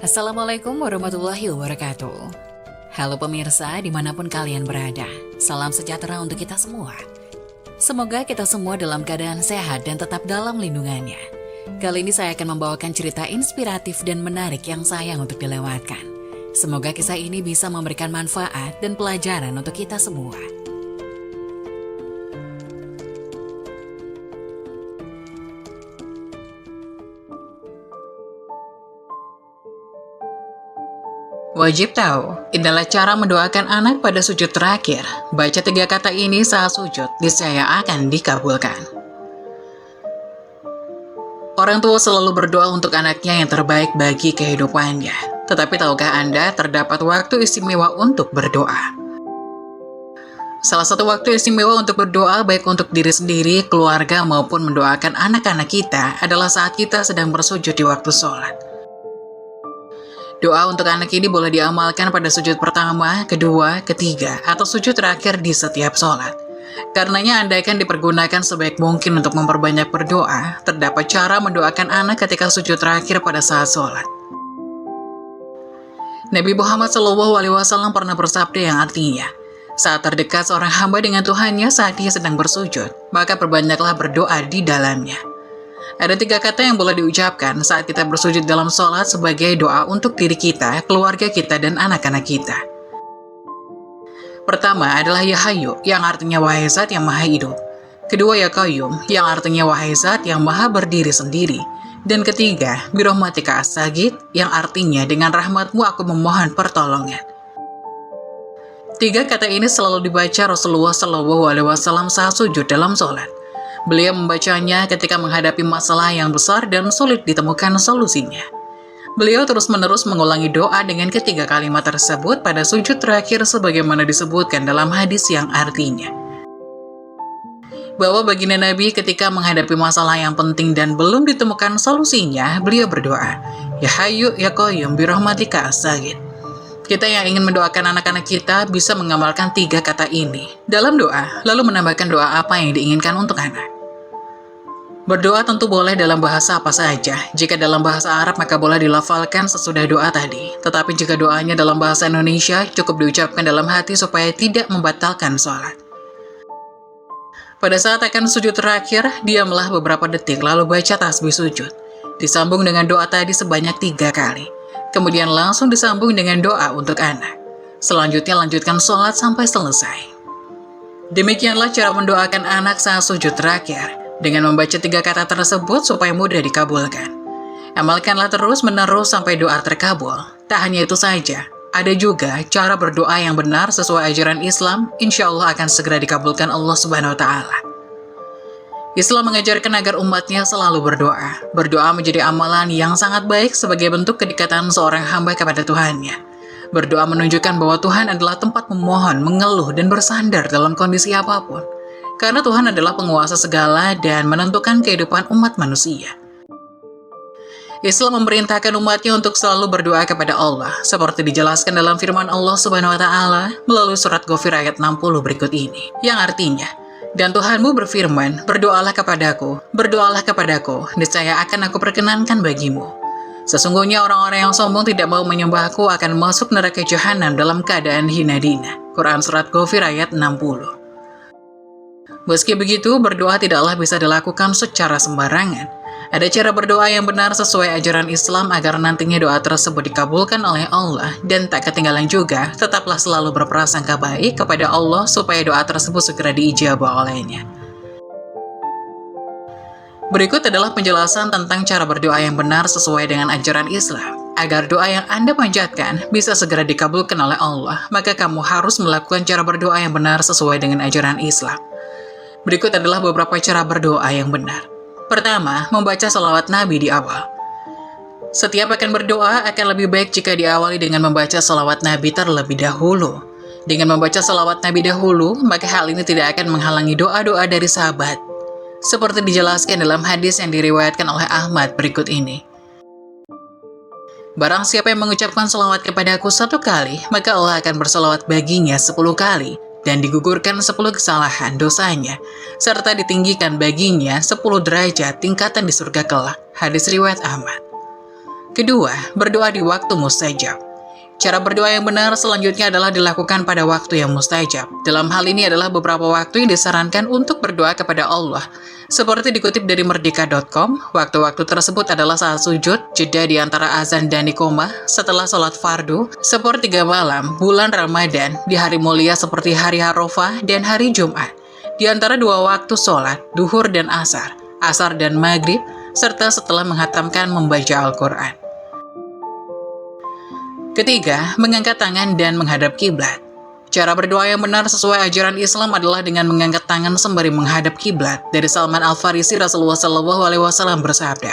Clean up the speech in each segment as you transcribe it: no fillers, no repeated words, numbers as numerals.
Assalamualaikum warahmatullahi wabarakatuh. Halo pemirsa dimanapun kalian berada, salam sejahtera untuk kita semua. Semoga kita semua dalam keadaan sehat dan tetap dalam lindungannya. Kali ini saya akan membawakan cerita inspiratif dan menarik yang sayang untuk dilewatkan. Semoga kisah ini bisa memberikan manfaat dan pelajaran untuk kita semua. Wajib tahu, inilah cara mendoakan anak pada sujud terakhir. Baca 3 kata ini saat sujud, niscaya akan dikabulkan. Orang tua selalu berdoa untuk anaknya yang terbaik bagi kehidupannya. Tetapi tahukah Anda terdapat waktu istimewa untuk berdoa? Salah satu waktu istimewa untuk berdoa baik untuk diri sendiri, keluarga maupun mendoakan anak-anak kita adalah saat kita sedang bersujud di waktu sholat. Doa untuk anak ini boleh diamalkan pada sujud pertama, kedua, ketiga, atau sujud terakhir di setiap sholat. Karenanya andaikan dipergunakan sebaik mungkin untuk memperbanyak berdoa, terdapat cara mendoakan anak ketika sujud terakhir pada saat sholat. Nabi Muhammad SAW pernah bersabda yang artinya, saat terdekat seorang hamba dengan Tuhannya saat dia sedang bersujud, maka perbanyaklah berdoa di dalamnya. Ada 3 kata yang boleh diucapkan saat kita bersujud dalam sholat sebagai doa untuk diri kita, keluarga kita, dan anak-anak kita. Pertama adalah Ya Hayyu, yang artinya wahai zat yang maha hidup. Kedua Ya Qayyum, yang artinya wahai zat yang maha berdiri sendiri. Dan ketiga, Birahmatika As-Sagid, yang artinya dengan rahmatmu aku memohon pertolongan. 3 kata ini selalu dibaca Rasulullah SAW saat sujud dalam sholat. Beliau membacanya ketika menghadapi masalah yang besar dan sulit ditemukan solusinya. Beliau terus-menerus mengulangi doa dengan ketiga kalimat tersebut pada sujud terakhir sebagaimana disebutkan dalam hadis yang artinya, bahwa baginda Nabi ketika menghadapi masalah yang penting dan belum ditemukan solusinya, beliau berdoa, Ya Hayyu Ya Qayyum Birahmatika As-Sagid. Kita yang ingin mendoakan anak-anak kita bisa mengamalkan 3 kata ini dalam doa, lalu menambahkan doa apa yang diinginkan untuk anak. Berdoa tentu boleh dalam bahasa apa saja. Jika dalam bahasa Arab maka boleh dilafalkan sesudah doa tadi. Tetapi jika doanya dalam bahasa Indonesia cukup diucapkan dalam hati supaya tidak membatalkan sholat. Pada saat akan sujud terakhir, diamlah beberapa detik lalu baca tasbih sujud. Disambung dengan doa tadi sebanyak 3 kali. Kemudian langsung disambung dengan doa untuk anak. Selanjutnya lanjutkan sholat sampai selesai. Demikianlah cara mendoakan anak saat sujud terakhir. Dengan membaca 3 kata tersebut supaya mudah dikabulkan. Amalkanlah terus-menerus sampai doa terkabul. Tak hanya itu saja, ada juga cara berdoa yang benar sesuai ajaran Islam, insya Allah akan segera dikabulkan Allah Subhanahu wa Ta'ala. Islam mengajarkan agar umatnya selalu berdoa. Berdoa menjadi amalan yang sangat baik sebagai bentuk kedekatan seorang hamba kepada Tuhannya. Berdoa menunjukkan bahwa Tuhan adalah tempat memohon, mengeluh, dan bersandar dalam kondisi apapun. Karena Tuhan adalah penguasa segala dan menentukan kehidupan umat manusia. Islam memerintahkan umatnya untuk selalu berdoa kepada Allah, seperti dijelaskan dalam firman Allah Subhanahu wa Ta'ala melalui surat Ghafir ayat 60 berikut ini, yang artinya, dan Tuhanmu berfirman, berdoalah kepadaku, niscaya akan aku perkenankan bagimu. Sesungguhnya orang-orang yang sombong tidak mau menyembahku akan masuk neraka jahanam dalam keadaan hina dina. Quran surat Ghafir ayat 60. Meski begitu, berdoa tidaklah bisa dilakukan secara sembarangan. Ada cara berdoa yang benar sesuai ajaran Islam agar nantinya doa tersebut dikabulkan oleh Allah, dan tak ketinggalan juga, tetaplah selalu berprasangka baik kepada Allah supaya doa tersebut segera diijabah olehnya. Berikut adalah penjelasan tentang cara berdoa yang benar sesuai dengan ajaran Islam. Agar doa yang Anda panjatkan bisa segera dikabulkan oleh Allah, maka kamu harus melakukan cara berdoa yang benar sesuai dengan ajaran Islam. Berikut adalah beberapa cara berdoa yang benar. Pertama, membaca salawat Nabi di awal. Setiap akan berdoa akan lebih baik jika diawali dengan membaca salawat Nabi terlebih dahulu. Dengan membaca salawat Nabi dahulu, maka hal ini tidak akan menghalangi doa-doa dari sahabat. Seperti dijelaskan dalam hadis yang diriwayatkan oleh Ahmad berikut ini. Barang siapa yang mengucapkan salawat kepadaku 1 kali, maka Allah akan bersalawat baginya 10 kali. Dan digugurkan 10 kesalahan dosanya, serta ditinggikan baginya 10 derajat tingkatan di surga kelak. Hadis riwayat Ahmad. Kedua, berdoa di waktu mustajab. Cara berdoa yang benar selanjutnya adalah dilakukan pada waktu yang mustajab. Dalam hal ini adalah beberapa waktu yang disarankan untuk berdoa kepada Allah. Seperti dikutip dari merdeka.com, waktu-waktu tersebut adalah saat sujud, jeda di antara azan dan iqomah, setelah sholat fardu, sepertiga malam, bulan Ramadan, di hari mulia seperti hari Arafah dan hari Jumat, di antara dua waktu sholat, duhur dan asar dan maghrib, serta setelah menghatamkan membaca Al-Quran. Ketiga, mengangkat tangan dan menghadap kiblat. Cara berdoa yang benar sesuai ajaran Islam adalah dengan mengangkat tangan sembari menghadap kiblat. Dari Salman Al-Farisi, Rasulullah SAW bersabda,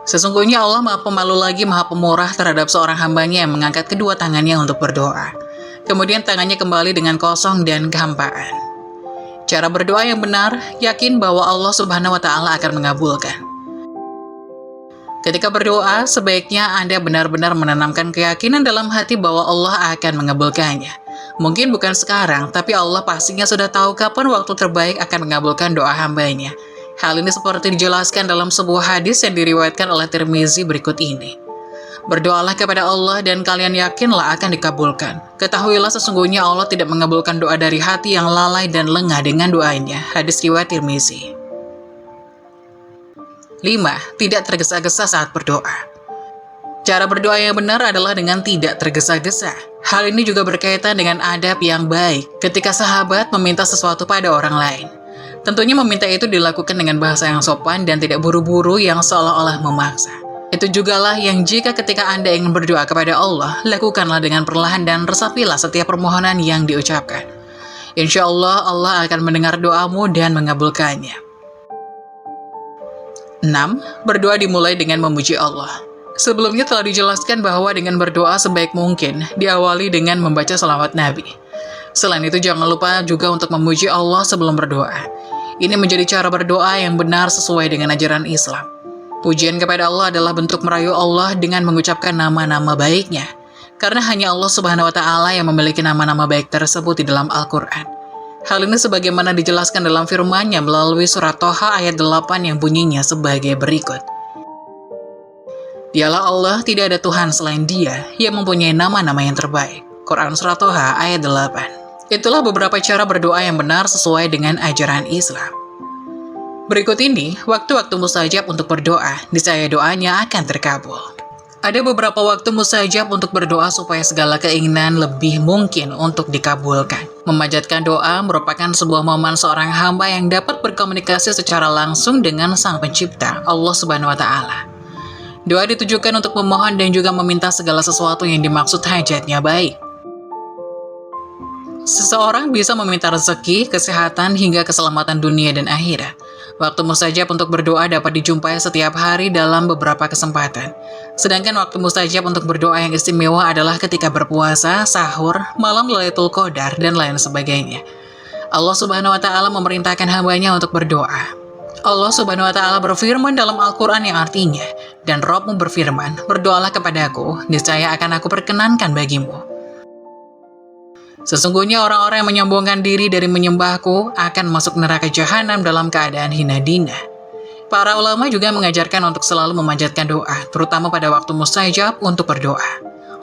"Sesungguhnya Allah Maha Pemalu lagi Maha Pemurah terhadap seorang hambanya yang mengangkat kedua tangannya untuk berdoa. Kemudian tangannya kembali dengan kosong dan kehampaan." Cara berdoa yang benar, yakin bahwa Allah Subhanahu wa Ta'ala akan mengabulkan. Ketika berdoa, sebaiknya Anda benar-benar menanamkan keyakinan dalam hati bahwa Allah akan mengabulkannya. Mungkin bukan sekarang, tapi Allah pastinya sudah tahu kapan waktu terbaik akan mengabulkan doa hambanya. Hal ini seperti dijelaskan dalam sebuah hadis yang diriwayatkan oleh Tirmizi berikut ini. Berdoalah kepada Allah dan kalian yakinlah akan dikabulkan. Ketahuilah sesungguhnya Allah tidak mengabulkan doa dari hati yang lalai dan lengah dengan doanya. Hadis riwayat Tirmizi. 5. Tidak tergesa-gesa saat berdoa. Cara berdoa yang benar adalah dengan tidak tergesa-gesa. Hal ini juga berkaitan dengan adab yang baik ketika sahabat meminta sesuatu pada orang lain. Tentunya meminta itu dilakukan dengan bahasa yang sopan dan tidak buru-buru yang seolah-olah memaksa. Itu jugalah yang jika ketika Anda ingin berdoa kepada Allah, lakukanlah dengan perlahan dan resapilah setiap permohonan yang diucapkan. Insya Allah, Allah akan mendengar doamu dan mengabulkannya. 6. Berdoa dimulai dengan memuji Allah. Sebelumnya telah dijelaskan bahwa dengan berdoa sebaik mungkin diawali dengan membaca salawat Nabi. Selain itu jangan lupa juga untuk memuji Allah sebelum berdoa. Ini menjadi cara berdoa yang benar sesuai dengan ajaran Islam. Pujian kepada Allah adalah bentuk merayu Allah dengan mengucapkan nama-nama baiknya. Karena hanya Allah Subhanahu wa Ta'ala yang memiliki nama-nama baik tersebut di dalam Al-Quran. Hal ini sebagaimana dijelaskan dalam firman-Nya melalui surat Toha ayat 8 yang bunyinya sebagai berikut. Dialah Allah, tidak ada Tuhan selain Dia yang mempunyai nama-nama yang terbaik. Quran surat Toha ayat 8. Itulah beberapa cara berdoa yang benar sesuai dengan ajaran Islam. Berikut ini, waktu-waktu mustajab untuk berdoa, niscaya doanya akan terkabul. Ada beberapa waktu mustajab untuk berdoa supaya segala keinginan lebih mungkin untuk dikabulkan. Memanjatkan doa merupakan sebuah momen seorang hamba yang dapat berkomunikasi secara langsung dengan Sang Pencipta, Allah Subhanahu wa Ta'ala. Doa ditujukan untuk memohon dan juga meminta segala sesuatu yang dimaksud hajatnya baik. Seseorang bisa meminta rezeki, kesehatan, hingga keselamatan dunia dan akhirat. Waktu mustajab untuk berdoa dapat dijumpai setiap hari dalam beberapa kesempatan. Sedangkan waktu mustajab untuk berdoa yang istimewa adalah ketika berpuasa, sahur, malam Lailatul Qadar, dan lain sebagainya. Allah Subhanahu wa Ta'ala memerintahkan hambanya untuk berdoa. Allah Subhanahu wa Ta'ala berfirman dalam Al-Quran yang artinya, "Dan Rabb-mu berfirman, berdoalah kepadaku, niscaya akan aku perkenankan bagimu." Sesungguhnya orang-orang yang menyombongkan diri dari menyembahku akan masuk neraka jahanam dalam keadaan hina dina. Para ulama juga mengajarkan untuk selalu memanjatkan doa, terutama pada waktu mustajab untuk berdoa.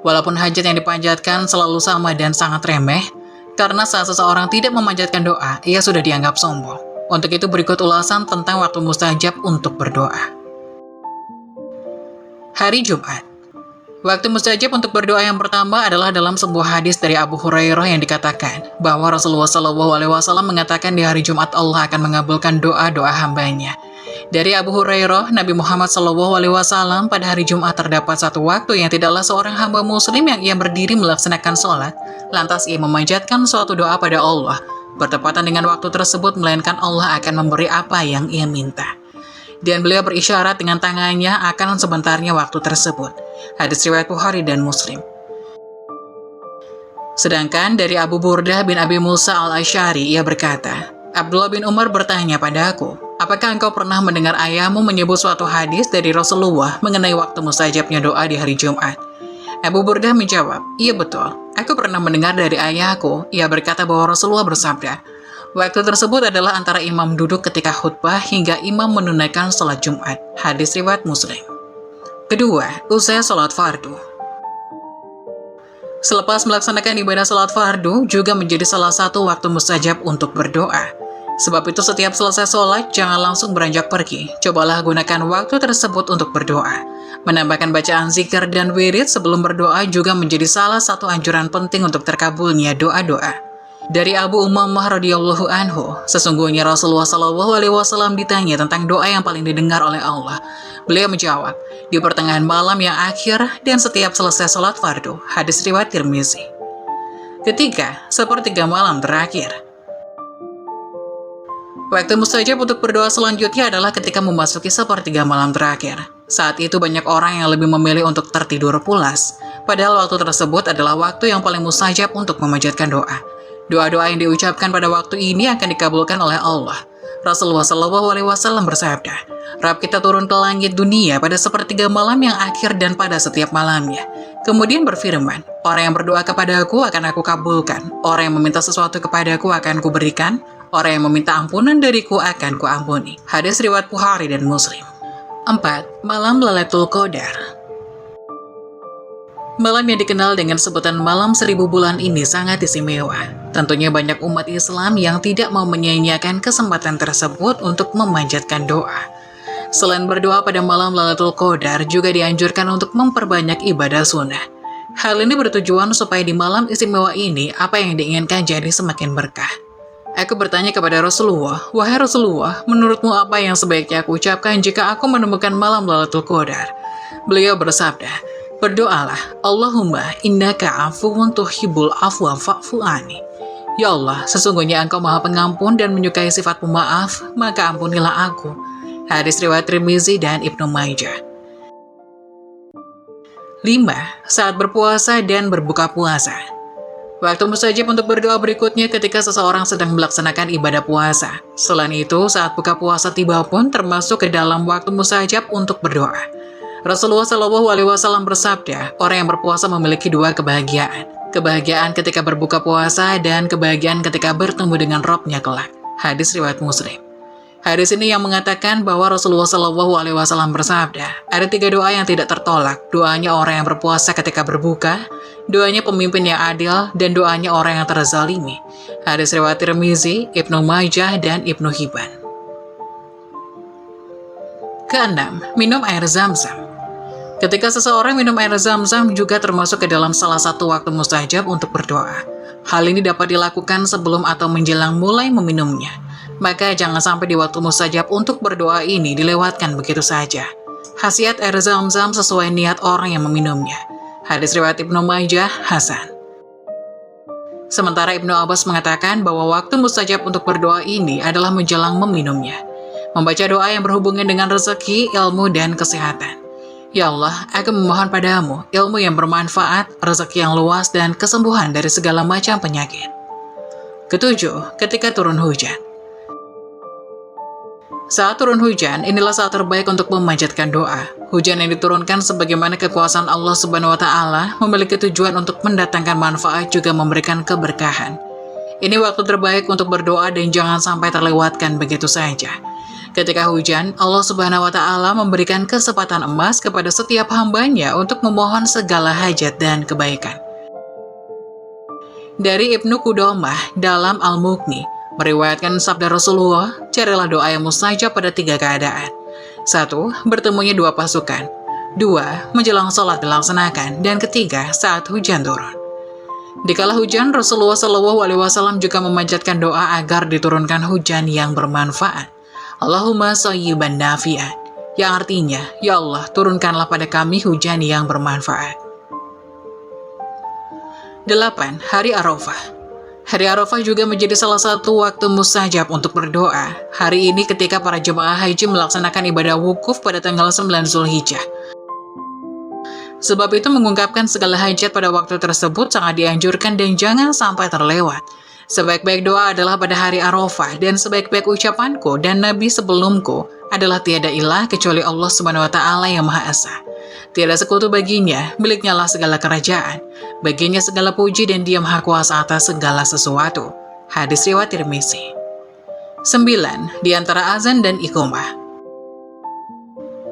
Walaupun hajat yang dipanjatkan selalu sama dan sangat remeh, karena saat seseorang tidak memanjatkan doa, ia sudah dianggap sombong. Untuk itu berikut ulasan tentang waktu mustajab untuk berdoa. Hari Jumat. Waktu mustajab untuk berdoa yang pertama adalah dalam sebuah hadis dari Abu Hurairah yang dikatakan bahwa Rasulullah SAW mengatakan di hari Jumat Allah akan mengabulkan doa-doa hambanya. Dari Abu Hurairah, Nabi Muhammad SAW pada hari Jumat terdapat satu waktu yang tidaklah seorang hamba muslim yang ia berdiri melaksanakan sholat, lantas ia memanjatkan suatu doa pada Allah. Bertepatan dengan waktu tersebut, melainkan Allah akan memberi apa yang ia minta. Dan beliau berisyarat dengan tangannya akan sebentarnya waktu tersebut. Hadis riwayat Bukhari dan Muslim. Sedangkan dari Abu Burdah bin Abi Musa al-Asy'ari, ia berkata, Abdullah bin Umar bertanya padaku, apakah engkau pernah mendengar ayahmu menyebut suatu hadis dari Rasulullah mengenai waktu mustajabnya doa di hari Jumat? Abu Burdah menjawab, iya betul, aku pernah mendengar dari ayahku. Ia berkata bahwa Rasulullah bersabda, waktu tersebut adalah antara imam duduk ketika khutbah hingga imam menunaikan sholat Jumat. Hadis riwayat Muslim. Kedua, usai sholat fardu. Selepas melaksanakan ibadah sholat fardu juga menjadi salah satu waktu mustajab untuk berdoa. Sebab itu setiap selesai sholat, jangan langsung beranjak pergi. Cobalah gunakan waktu tersebut untuk berdoa. Menambahkan bacaan zikir dan wirid sebelum berdoa juga menjadi salah satu anjuran penting untuk terkabulnya doa-doa. Dari Abu Umamah radhiyallahu anhu, sesungguhnya Rasulullah SAW ditanya tentang doa yang paling didengar oleh Allah. Beliau menjawab, di pertengahan malam yang akhir dan setiap selesai sholat fardu. Hadis riwayat Tirmizi. Ketiga, sepertiga malam terakhir. Waktu mustajab untuk berdoa selanjutnya adalah ketika memasuki sepertiga malam terakhir. Saat itu banyak orang yang lebih memilih untuk tertidur pulas. Padahal waktu tersebut adalah waktu yang paling mustajab untuk memanjatkan doa. Doa-doa yang diucapkan pada waktu ini akan dikabulkan oleh Allah. Rasulullah SAW bersabda, Rabb kita turun ke langit dunia pada sepertiga malam yang akhir dan pada setiap malamnya. Kemudian berfirman, orang yang berdoa kepadaku akan aku kabulkan. Orang yang meminta sesuatu kepadaku akan kuberikan. Orang yang meminta ampunan dariku akan kuampuni. Hadis riwayat Bukhari dan Muslim. 4. Malam Lailatul Qadar. Malam yang dikenal dengan sebutan malam 1000 bulan ini sangat istimewa. Tentunya banyak umat Islam yang tidak mau menyia-nyiakan kesempatan tersebut untuk memanjatkan doa. Selain berdoa pada malam Lailatul Qadar, juga dianjurkan untuk memperbanyak ibadah sunnah. Hal ini bertujuan supaya di malam istimewa ini, apa yang diinginkan jadi semakin berkah. Aku bertanya kepada Rasulullah, wahai Rasulullah, menurutmu apa yang sebaiknya aku ucapkan jika aku menemukan malam Lailatul Qadar? Beliau bersabda, berdoalah, Allahumma innaka afuwun tuhibbul afwa fa'fu anni. Ya Allah, sesungguhnya Engkau Maha Pengampun dan menyukai sifat pemaaf, maka ampunilah aku. Hadis riwayat Tirmizi dan Ibnu Majah. 5. Saat berpuasa dan berbuka puasa. Waktu mustajab untuk berdoa berikutnya ketika seseorang sedang melaksanakan ibadah puasa. Selain itu, saat buka puasa tiba pun termasuk ke dalam waktu mustajab untuk berdoa. Rasulullah SAW bersabda, orang yang berpuasa memiliki dua kebahagiaan. Kebahagiaan ketika berbuka puasa dan kebahagiaan ketika bertemu dengan Rabb-nya kelak. Hadis riwayat Muslim. Hadis ini yang mengatakan bahwa Rasulullah SAW bersabda, ada 3 doa yang tidak tertolak. Doanya orang yang berpuasa ketika berbuka, doanya pemimpin yang adil, dan doanya orang yang terzalimi. Hadis riwayat Tirmizi, Ibnu Majah, dan Ibnu Hibban. Keenam, minum air zam-zam. Ketika seseorang minum air zam-zam juga termasuk ke dalam salah satu waktu mustajab untuk berdoa. Hal ini dapat dilakukan sebelum atau menjelang mulai meminumnya. Maka jangan sampai di waktu mustajab untuk berdoa ini dilewatkan begitu saja. Khasiat air zam-zam sesuai niat orang yang meminumnya. Hadis riwayat Ibnu Majah, Hasan. Sementara Ibnu Abbas mengatakan bahwa waktu mustajab untuk berdoa ini adalah menjelang meminumnya. Membaca doa yang berhubungan dengan rezeki, ilmu, dan kesehatan. Ya Allah, aku memohon padamu ilmu yang bermanfaat, rezeki yang luas, dan kesembuhan dari segala macam penyakit. Ketujuh, ketika turun hujan. Saat turun hujan, inilah saat terbaik untuk memanjatkan doa. Hujan yang diturunkan sebagaimana kekuasaan Allah Subhanahu wa Ta'ala memiliki tujuan untuk mendatangkan manfaat juga memberikan keberkahan. Ini waktu terbaik untuk berdoa dan jangan sampai terlewatkan begitu saja. Ketika hujan, Allah Subhanahu wa Ta'ala memberikan kesempatan emas kepada setiap hambanya untuk memohon segala hajat dan kebaikan. Dari Ibnu Qudamah dalam Al-Mughni, meriwayatkan sabda Rasulullah, carilah doa yang mustajab pada 3 keadaan. 1. Bertemunya 2 pasukan. 2. Menjelang sholat dilaksanakan. Dan ketiga, saat hujan turun. Dikala hujan, Rasulullah SAW juga memanjatkan doa agar diturunkan hujan yang bermanfaat. Allahumma shayyiban nafi'an, yang artinya, Ya Allah, turunkanlah pada kami hujan yang bermanfaat. 8. Hari Arafah. Hari Arafah juga menjadi salah satu waktu mustajab untuk berdoa. Hari ini ketika para jemaah haji melaksanakan ibadah wukuf pada tanggal 9 Zulhijjah. Sebab itu mengungkapkan segala hajat pada waktu tersebut sangat dianjurkan dan jangan sampai terlewat. Sebaik-baik doa adalah pada hari Arafah dan sebaik-baik ucapanku dan Nabi sebelumku adalah tiada ilah kecuali Allah Subhanahu wa Ta'ala yang Maha Esa. Tiada sekutu baginya, miliknya lah segala kerajaan. Baginya segala puji dan Dia Maha Kuasa atas segala sesuatu. Hadis riwayat Tirmizi. 9. Di antara azan dan iqamah.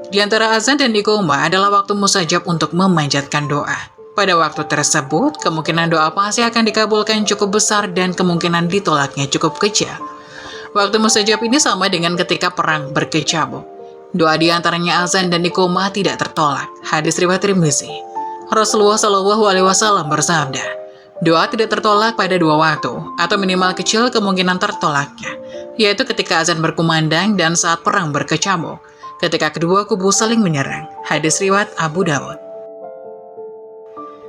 Di antara azan dan iqomah adalah waktu mustajab untuk memanjatkan doa. Pada waktu tersebut, kemungkinan doa pasti akan dikabulkan cukup besar dan kemungkinan ditolaknya cukup kecil. Waktu mustajab ini sama dengan ketika perang berkecamuk. Doa di antaranya azan dan iqomah tidak tertolak. Hadis riwayat Tirmizi. Rasulullah Shallallahu Alaihi Wasallam bersabda, doa tidak tertolak pada dua waktu, atau minimal kecil kemungkinan tertolaknya, yaitu ketika azan berkumandang dan saat perang berkecamuk, ketika kedua kubu saling menyerang. Hadis riwayat Abu Dawud.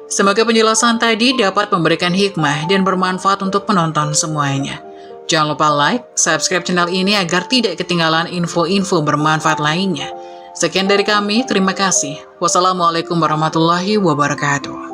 Semoga penjelasan tadi dapat memberikan hikmah dan bermanfaat untuk penonton semuanya. Jangan lupa like, subscribe channel ini agar tidak ketinggalan info-info bermanfaat lainnya. Sekian dari kami, terima kasih. Wassalamualaikum warahmatullahi wabarakatuh.